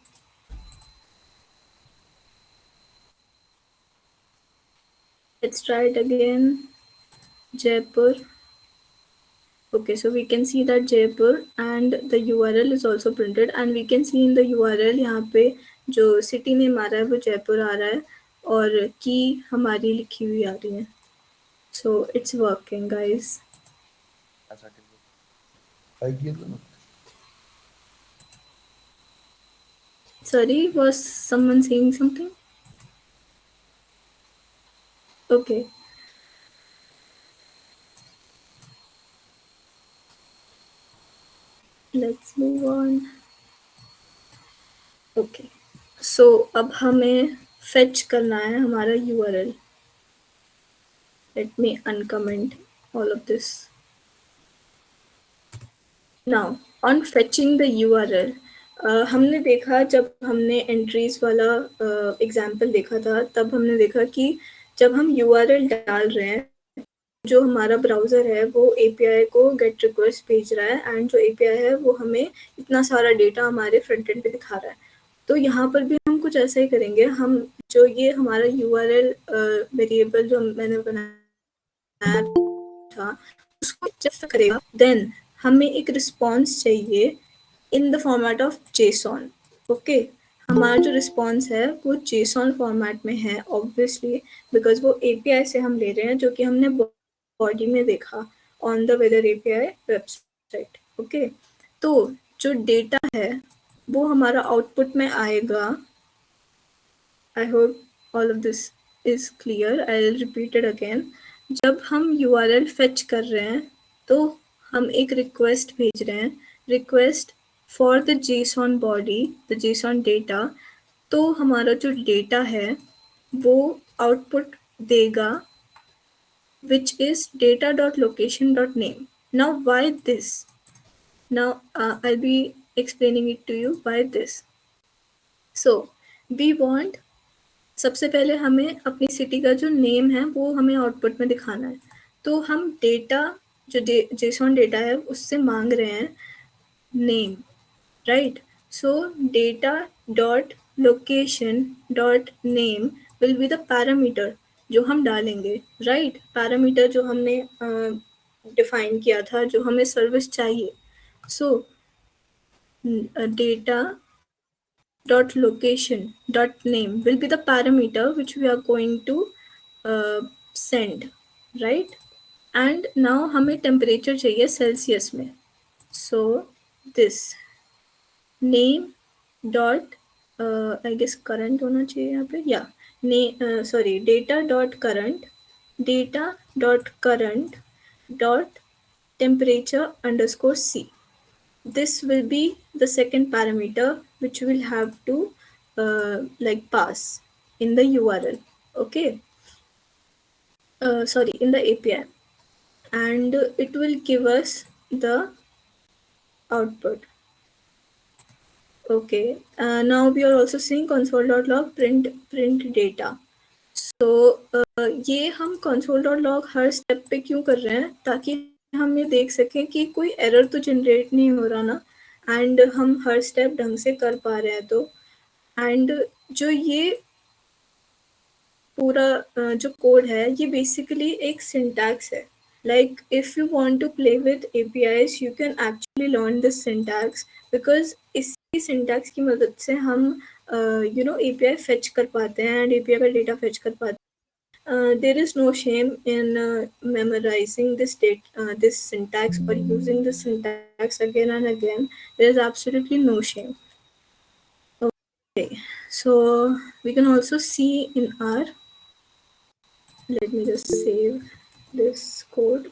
[SPEAKER 3] Let's try it again. Jaipur. Okay, so we can see that Jaipur and the URL is also printed, and we can see in the URL यहाँ पे जो city name आ रहा है वो जयपुर आ रहा है और की हमारी लिखी हुई आ रही है। So it's working, guys. Sorry, was someone saying something? Okay, let's move on. Okay, so अब हमें fetch करना है हमारा URL. Let me uncomment all of this. Now, on fetching the URL, हमने देखा जब हमने एंट्रीज वाला एग्जाम्पल देखा था, तब हमने देखा कि जब हम URL डाल रहे हैं, जो हमारा ब्राउज़र है वो API को गेट रिक्वेस्ट भेज रहा है, एंड जो API है वो हमें इतना सारा डेटा हमारे फ्रंट एंड पे दिखा रहा है। तो यहाँ पर भी हम कुछ ऐसा ही करेंगे। हम जो ये हमारा URL वेरिएबल जो मैंने बनाया था उसको जब करेगा, देन हमें एक रिस्पॉन्स चाहिए in the format of JSON. Okay, हमारा जो रिस्पॉन्स है वो जेसॉन फॉर्मेट में है ऑब्वियसली, बिकॉज वो एपीआई से हम ले रहे हैं, जो कि हमने बॉडी में देखा on the weather API website. Okay, तो जो डेटा है वो हमारा आउटपुट में आएगा। I hope all of this is clear. I will repeat it again. जब हम URL फेच कर रहे हैं तो हम एक रिक्वेस्ट भेज रहे हैं, request for the JSON body, the JSON data. तो हमारा जो डेटा है वो आउटपुट देगा which is data.location.name. Now why this? Now I'll be explaining it to you why this. So we want, सबसे पहले हमें अपनी सिटी का जो नेम है वो हमें आउटपुट में दिखाना है। तो हम डेटा जो जेसॉन डेटा है उससे मांग रहे हैं name, right? So data dot location dot name will be the parameter जो हम डालेंगे, राइट? पैरामीटर जो हमने डिफाइन किया था, जो हमें सर्विस चाहिए। सो data dot location dot name will be the parameter which we are going to send, right? And now हमें temperature चाहिए सेल्सियस में। so this name dot I guess current होना चाहिए यहाँ पे, या sorry, data dot current dot temperature underscore C. This will be the second parameter which will have to like pass in the URL. Okay, sorry, in the API, and it will give us the output. Okay, now we are also seeing console.log print data. So ये हम console.log हर step पे क्यों कर रहे हैं, ताकि हम ये देख सकें कि कोई एरर तो जनरेट नहीं हो रहा ना, एंड हम हर स्टेप ढंग से कर पा रहे हैं। तो एंड जो ये पूरा जो कोड है ये बेसिकली एक सिंटैक्स है। Like if you want to play with APIs you can actually learn this syntax, because इसी सिंटैक्स की मदद से हम एपीआई फेच कर पाते हैं एंड एपीआई का डेटा फेच कर पाते हैं। There is no shame in memorizing this syntax or using this syntax again and again. There is absolutely no shame. Okay, so we can also see in our, let me just save this code.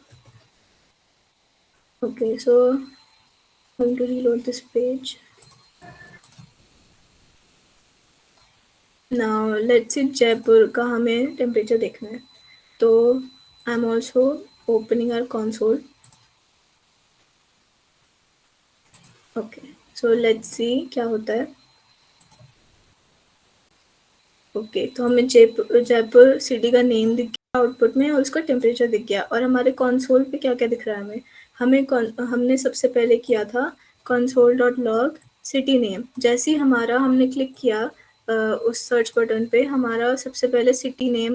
[SPEAKER 3] Okay, so I'm going to reload this page. Now let's see Jaipur का हमें temperature देखना है। So I'm also opening our console. Okay, so let's see क्या होता है. Okay, तो हमें Jaipur Jaipur city का नेम दिख गया आउटपुट में और उसका टेम्परेचर दिख गया. और हमारे कंसोल पे क्या-क्या दिख रहा है हमें? हमने सबसे पहले किया था console.log सिटी नेम. जैसे ही हमने क्लिक किया उस सर्च बटन पे, हमारा सबसे पहले सिटी नेम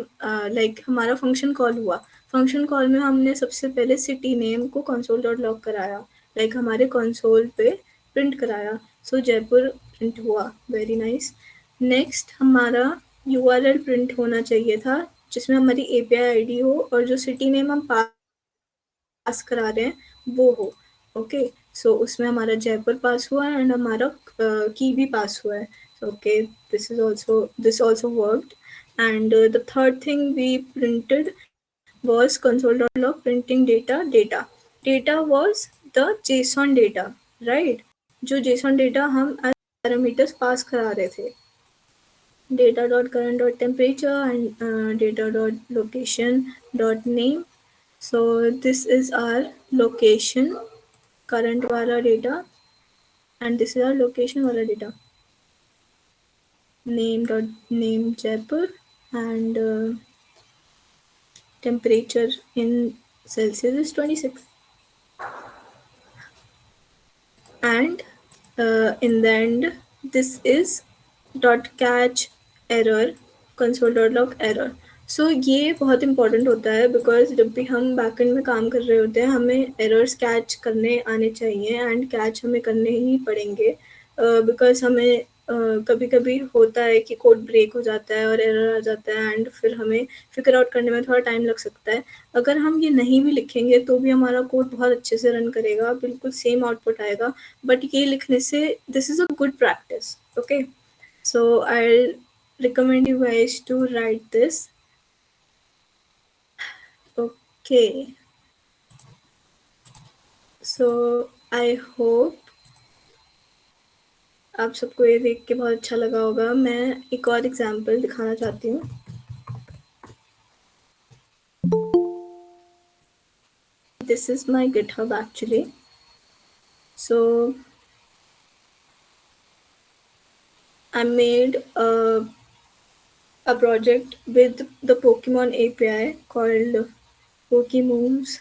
[SPEAKER 3] लाइक हमारा फंक्शन कॉल हुआ. फंक्शन कॉल में हमने सबसे पहले सिटी नेम को console.log कराया. लाइक हमारे कंसोल पे प्रिंट कराया. सो जयपुर प्रिंट हुआ. Very nice. नेक्स्ट हमारा यूआरएल प्रिंट होना चाहिए था जिसमें हमारी एपीआई आईडी हो और जो सिटी नेम हम पास करा रहे हैं वो हो. ओके, सो उसमें हमारा जयपुर पास हुआ एंड हमारा की भी पास हुआ है. Okay, this also worked. And the third thing we printed was console.log printing data was the json data, right? जो json data हम as parameters पास करा रहे थे. data.current.temperature and data.location.name. So this is our location current wala data and this is our location wala data. Name Jaipur and temperature in Celsius is 26. And in the end this is dot catch error console.log error. सो ये बहुत important होता है because जब भी हम backend में काम कर रहे होते हैं हमें एरर्स कैच करने आने चाहिए एंड कैच हमें करने ही पड़ेंगे बिकॉज हमें कभी कभी होता है कि कोड ब्रेक हो जाता है और एरर आ जाता है एंड फिर हमें फिगर आउट करने में थोड़ा टाइम लग सकता है. अगर हम ये नहीं भी लिखेंगे तो भी हमारा कोड बहुत अच्छे से रन करेगा, बिल्कुल सेम आउटपुट आएगा. बट ये लिखने से this is a good practice. Okay, so I recommend you guys to write this. Okay, so I hope आप सबको ये देख के बहुत अच्छा लगा होगा. मैं एक और एग्जांपल दिखाना चाहती हूँ. This is my GitHub actually. So I made a project with the Pokemon API called Pokemoves.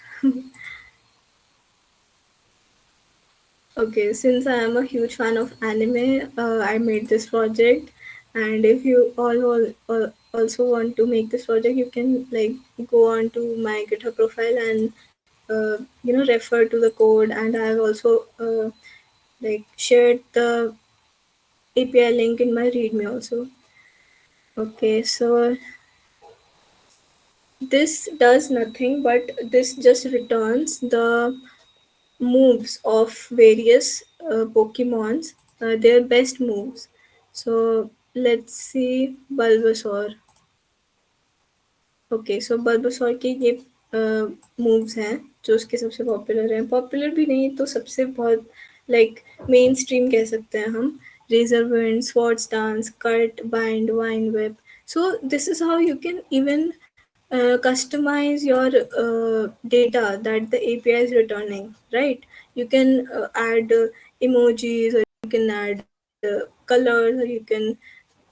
[SPEAKER 3] Okay, since I am a huge fan of anime, I made this project. And if you all also want to make this project, you can like go on to my GitHub profile and refer to the code. And I have also like shared the API link in my README also. Okay, so this does nothing, but this just returns the moves of various Pokemons, their best moves. So let's see Bulbasaur. Okay, so Bulbasaur के ये moves हैं जो उसके सबसे popular हैं. Popular भी नहीं तो सबसे बहुत लाइक मेन स्ट्रीम कह सकते हैं हम. Razor wind, swords dance, cut, bind, vine whip. So this is how you can even customize your data that the API is returning, right? You can add emojis, or you can add colors, or you can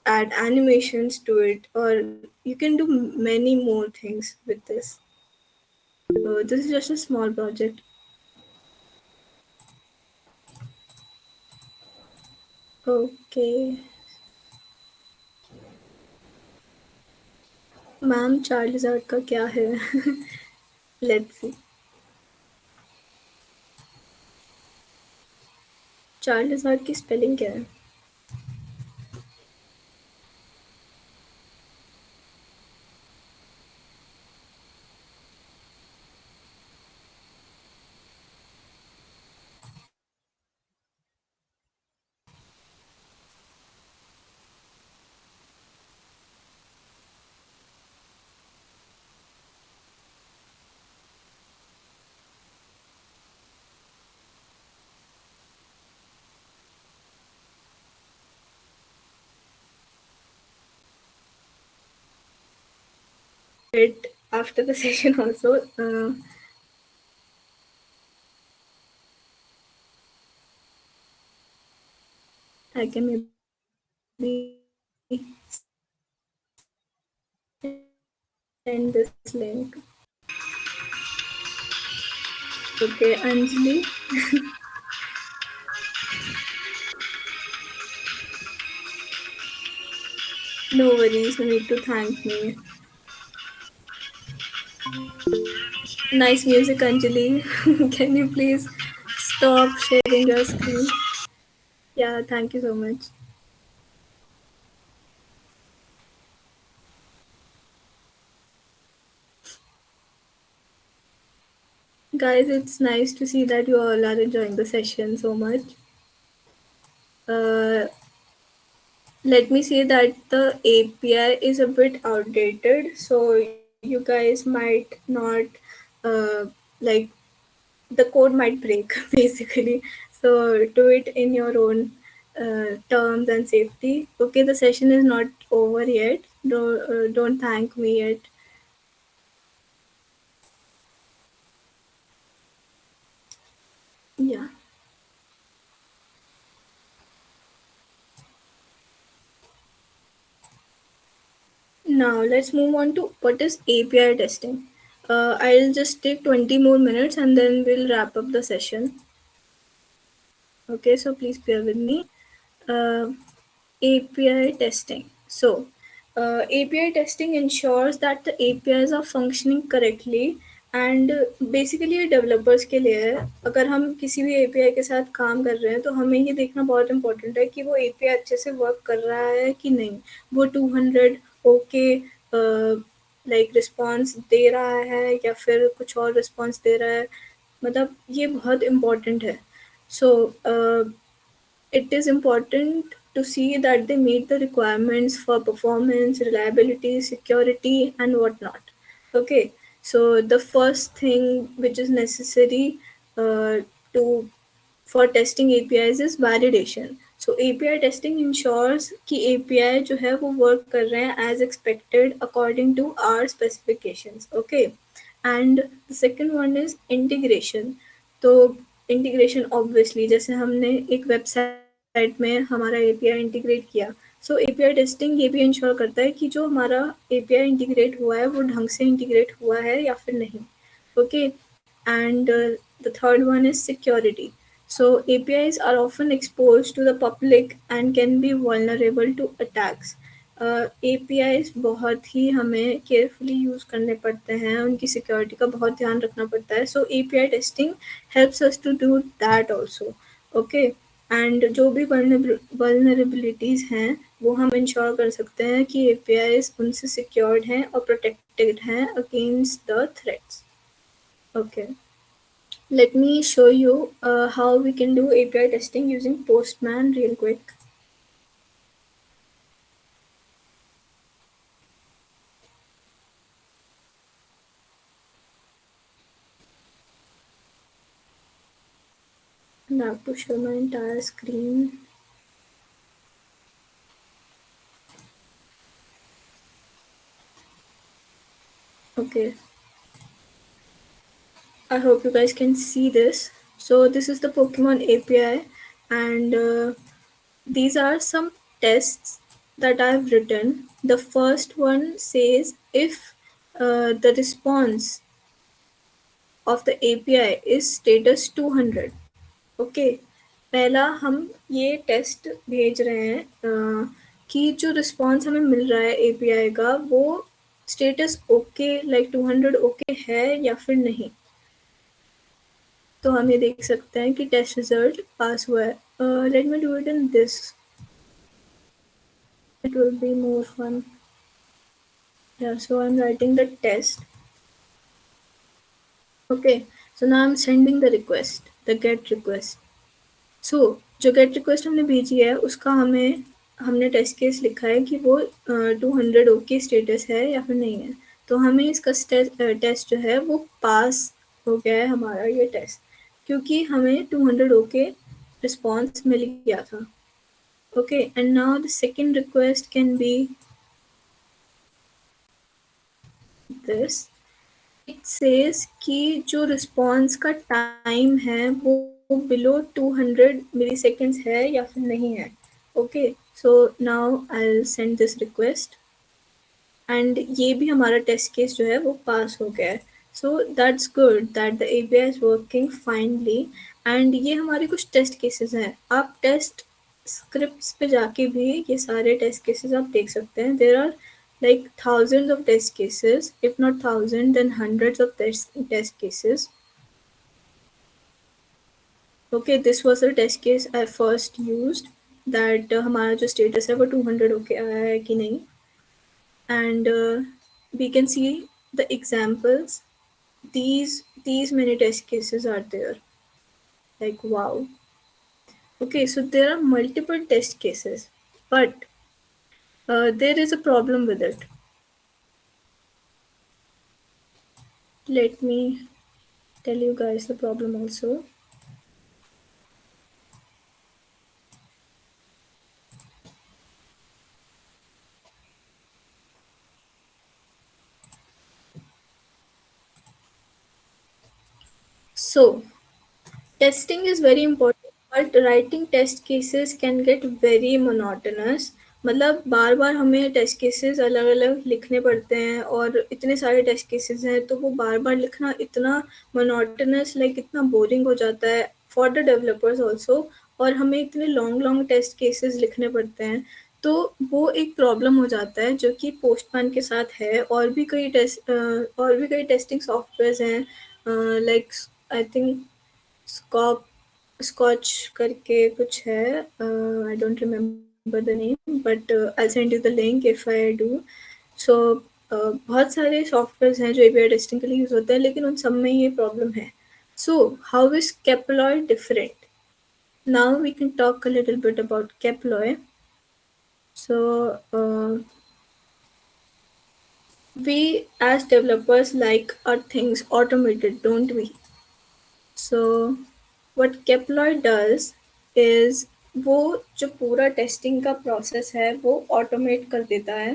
[SPEAKER 3] add animations to it, or you can do many more things with this. This is just a small project. Okay, ma'am Charizard का क्या है? Let's see. चार्लिजार्ड की spelling क्या है? It after the session also. I can maybe send this link. Okay, Anjali. No worries, no need to thank me. Nice music, Anjali. Can you please stop sharing your screen? Yeah, thank you so much. Guys, it's nice to see that you all are enjoying the session so much. Uh, Let me say that the API is a bit outdated, so you guys might not uh, like the code might break basically. So do it in your own terms and safety. Okay, the session is not over yet. Don't thank me yet. Yeah. Now let's move on to what is API testing. I'll just take 20 more minutes and then we'll wrap up the session. Okay, so please bear with me. Uh, API testing. So, API testing ensures that the APIs are functioning correctly and basically ये developers के लिए है. अगर हम किसी भी API के साथ काम कर रहे हैं तो हमें ये देखना बहुत इम्पोर्टेंट है कि वो API अच्छे से वर्क कर रहा है कि नहीं. वो 200 ओके लाइक रिस्पॉन्स दे रहा है या फिर कुछ और रिस्पॉन्स दे रहा है. मतलब ये बहुत इम्पोर्टेंट है. सो it is important to see that they meet the requirements for performance, reliability, security, and whatnot. Okay, so the first thing which is necessary to for testing APIs is validation. So API testing ensures कि API जो है वो work कर रहे हैं as expected according to our specifications. Okay, and the second one is integration. तो integration obviously जैसे हमने एक वेबसाइट में हमारा एपीआई इंटीग्रेट किया. सो एपीआई टेस्टिंग ये भी इंश्योर करता है कि जो हमारा एपीआई इंटीग्रेट हुआ है वो ढंग से इंटीग्रेट हुआ है या फिर नहीं. Okay, and the third one is security. So APIs are often exposed to the public and can be vulnerable to attacks. APIs बहुत ही हमें केयरफुली यूज़ करने पड़ते हैं, उनकी सिक्योरिटी का बहुत ध्यान रखना पड़ता है. सो API testing helps us to do that also. Okay, and जो भी वल्नरेबिलिटीज़ हैं वो हम इंश्योर कर सकते हैं कि APIs उनसे सिक्योर्ड हैं और प्रोटेक्टेड हैं against the threats. Okay, let me show you how we can do API testing using Postman real quick. And I have to show my entire screen. Okay, I hope you guys can see this. So this is the Pokemon API, and these are some tests that I've written. The first one says if the response of the API is status 200. Okay, पहला हम ये test भेज रहे हैं कि जो response हमें मिल रहा है एपीआई का वो स्टेटस ओके लाइक 200 ओके है या फिर नहीं. तो हम ये देख सकते हैं कि टेस्ट रिजल्ट पास हुआ है. Let me do it in this, it will be more fun. Yeah, so I'm writing the test. Okay, so now I'm sending the request, the get request. सो जो गेट रिक्वेस्ट हमने भेजी है उसका हमने test case लिखा है कि वो 200 ओके स्टेटस है या फिर नहीं है. तो हमें इसका टेस्ट जो है वो पास हो गया है हमारा ये टेस्ट, क्योंकि हमें 200 ओके रिस्पॉन्स मिल गया था. Okay, and now the second request can be this. It says कि जो रिस्पॉन्स का टाइम है वो बिलो 200 मिलीसेकेंड्स है या फिर नहीं है. Okay, so now I will send this request and ये भी हमारा टेस्ट केस जो है वो पास हो गया है. So that's good that the API is working finally. And ये हमारे कुछ टेस्ट केसेस हैं. आप टेस्ट स्क्रिप्ट्स पे जाके भी ये सारे टेस्ट केसेस आप देख सकते हैं. There are like thousands of test cases, if not thousand then hundreds of test cases. Okay, this was the test case I first used, that हमारा जो status है वो 200 ओके आया है कि नहीं. And we can see the examples. These many test cases are there. Like wow. Okay, so there are multiple test cases, but there is a problem with it. Let me tell you guys the problem also. So testing is very important, but writing test cases can get very monotonous. मतलब बार बार हमें test cases अलग अलग लिखने पड़ते हैं और इतने सारे टेस्ट केसेस हैं तो वो बार बार लिखना इतना मोनोटनस, लाइक इतना बोरिंग हो जाता है फॉर द डेवलपर्स ऑल्सो. और हमें इतने लॉन्ग लॉन्ग टेस्ट केसेस लिखने पड़ते हैं तो वो एक प्रॉब्लम हो जाता है जो कि पोस्टमैन के साथ है. और भी कई टेस्टिंग सॉफ्टवेयर हैं, like I think scope scotch करके कुछ है. I don't remember the name but I send you the link if I do. So बहुत सारे सॉफ्टवेयर हैं जो एपीआई टेस्टिंग के लिए यूज़ होते हैं लेकिन उन सब में ये प्रॉब्लम है. So how is Keploy different? Now we can talk a little bit about Keploy. So we as developers like our things automated, don't we? So what Keploy does is वो जो पूरा टेस्टिंग का process है वो automate कर देता है.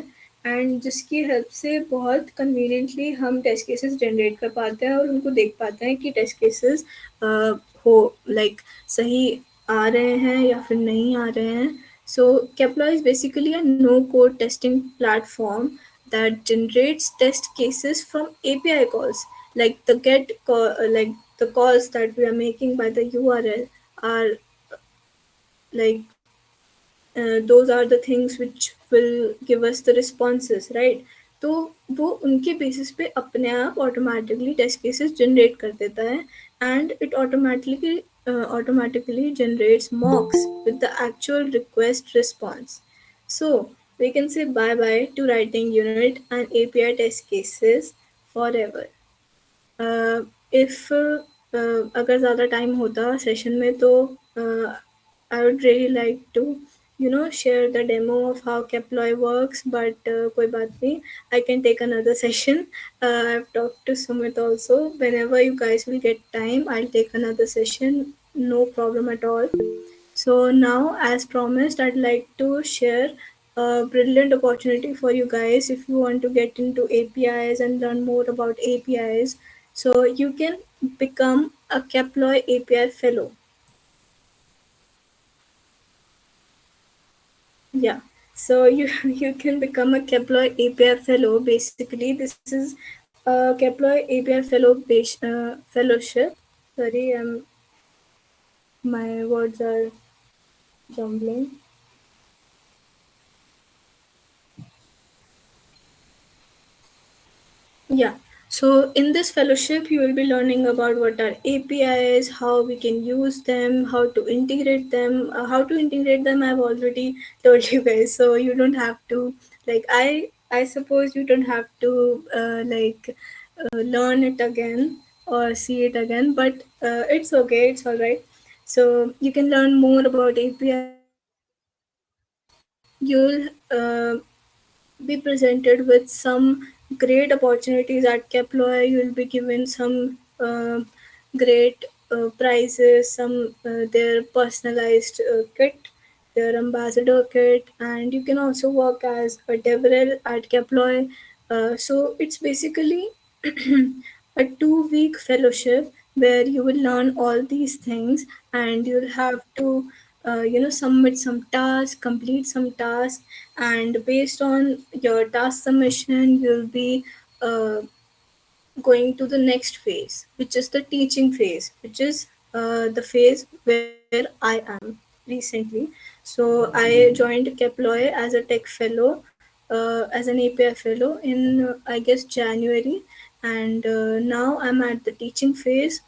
[SPEAKER 3] And जिसकी हेल्प से बहुत कन्वीनियंटली हम टेस्ट केसेस जनरेट कर पाते हैं और उनको देख पाते हैं कि टेस्ट केसेस हो लाइक सही आ रहे हैं या फिर नहीं आ रहे हैं. So Keploy is basically a no-code testing platform that generates test cases from API calls. Like like the calls that we are making by the URL are like those are the things which will give us the responses, right? तो वो उनके basis पे अपने आप automatically test cases generate कर देता है. And it automatically generates mocks with the actual request response. So we can say bye bye to writing unit and API test cases forever. If अगर ज़्यादा टाइम होता session में तो I would really like to share the demo of how Keploy works, but कोई बात नहीं. I can take another session. I have talk to Sumit also. Whenever you guys will get time I take another session, no problem at all. So now, as promised, I'd like to share a brilliant opportunity for you guys if you want to get into APIs and learn more about APIs. So you can become a Keploy API fellow. Yeah. So you you can become a Keploy API fellow. Basically, this is a Keploy API fellowship. Sorry, my words are jumbling. Yeah. So in this fellowship, you will be learning about what are APIs, how we can use them, how to integrate them. How to integrate them, I've already told you guys. So you don't have to I suppose you don't have to learn it again or see it again. But it's okay. It's all right. So you can learn more about APIs. You'll be presented with some great opportunities at Keploy. You will be given some great prizes, some their personalized kit, their ambassador kit, and you can also work as a DevRel at Keploy. So it's basically a 2 week fellowship where you will learn all these things, and you'll have to submit some tasks, complete some tasks, and based on your task submission you'll be uh, going to the next phase, which is the teaching phase, which is the phase where I am recently. So I joined Keploy as a tech fellow, as an API fellow in I guess January, and now I'm at the teaching phase.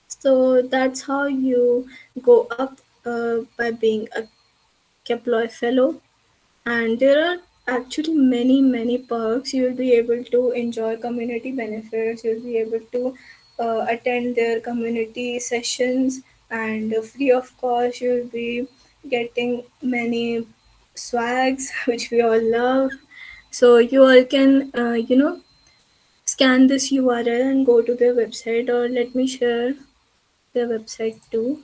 [SPEAKER 3] So that's how you go up by being a Keploy fellow, and there are actually many perks. You'll be able to enjoy community benefits, you'll be able to attend their community sessions, and free of cost you'll be getting many swags which we all love. So you all can scan this URL and go to their website, or let me share their website too.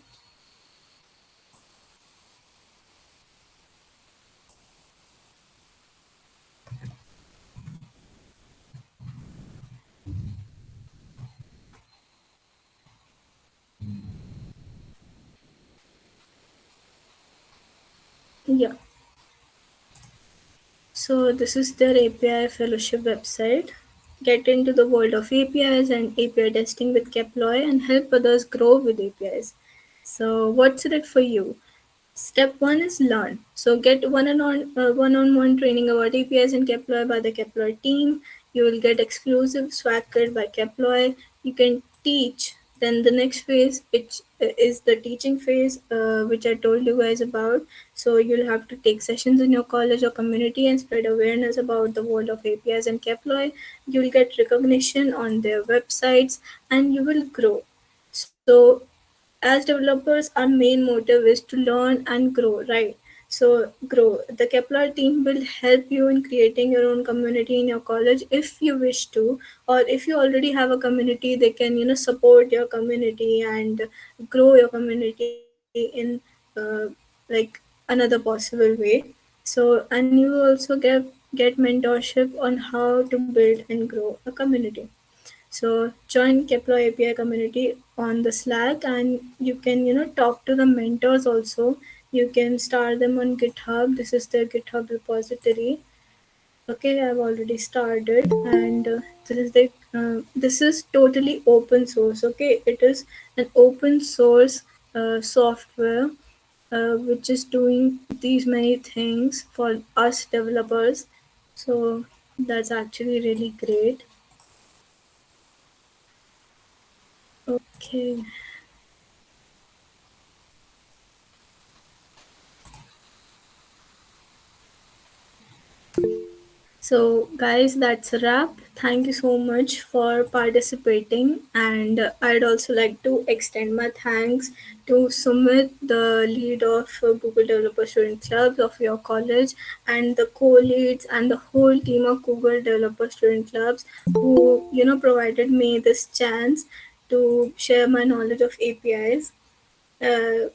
[SPEAKER 3] Yeah, so this is their API fellowship website. Get into the world of APIs and API testing with Keploy and help others grow with APIs. So what's in it for you? Step one is learn. So get one-on-one training about APIs in Keploy by the Keploy team. You will get exclusive swag card by Keploy. You can teach. Then the next phase, it is the teaching phase, which I told you guys about. So you'll have to take sessions in your college or community and spread awareness about the world of APIs and Keploy. You'll get recognition on their websites, and you will grow. So as developers, our main motive is to learn and grow, right? So grow. The Kepler team will help you in creating your own community in your college if you wish to, or if you already have a community, they can support your community and grow your community in like another possible way. So and you also get mentorship on how to build and grow a community. So join Kepler API community on the Slack, and you can talk to the mentors also. You can start them on GitHub. This is their GitHub repository. Okay, I've already started, and this is totally open source. Okay, it is an open source software which is doing these many things for us developers. So that's actually really great. Okay. So, guys, that's a wrap. Thank you so much for participating. And I'd also like to extend my thanks to Sumit, the lead of Google Developer Student Clubs of your college, and the co-leads and the whole team of Google Developer Student Clubs who, provided me this chance to share my knowledge of APIs. Uh,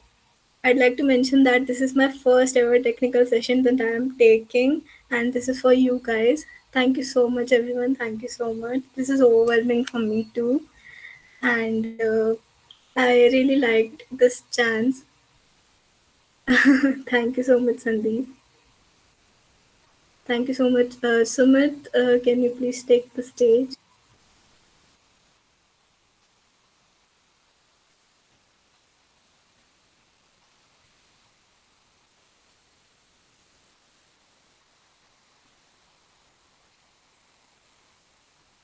[SPEAKER 3] I'd like to mention that this is my first ever technical session that I am taking, and this is for you guys. Thank you so much, everyone. Thank you so much. This is overwhelming for me too, and I really liked this chance. Thank you so much, Sandeep. Thank you so much, Sumit. Can you please take the stage?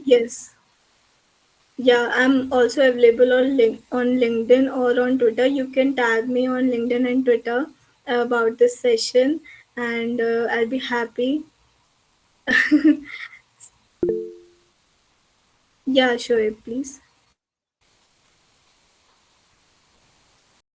[SPEAKER 3] Yes. Yeah, I'm also available on on LinkedIn or on Twitter. You can tag me on LinkedIn and Twitter about this session, and I'll be happy. Yeah, sure, please.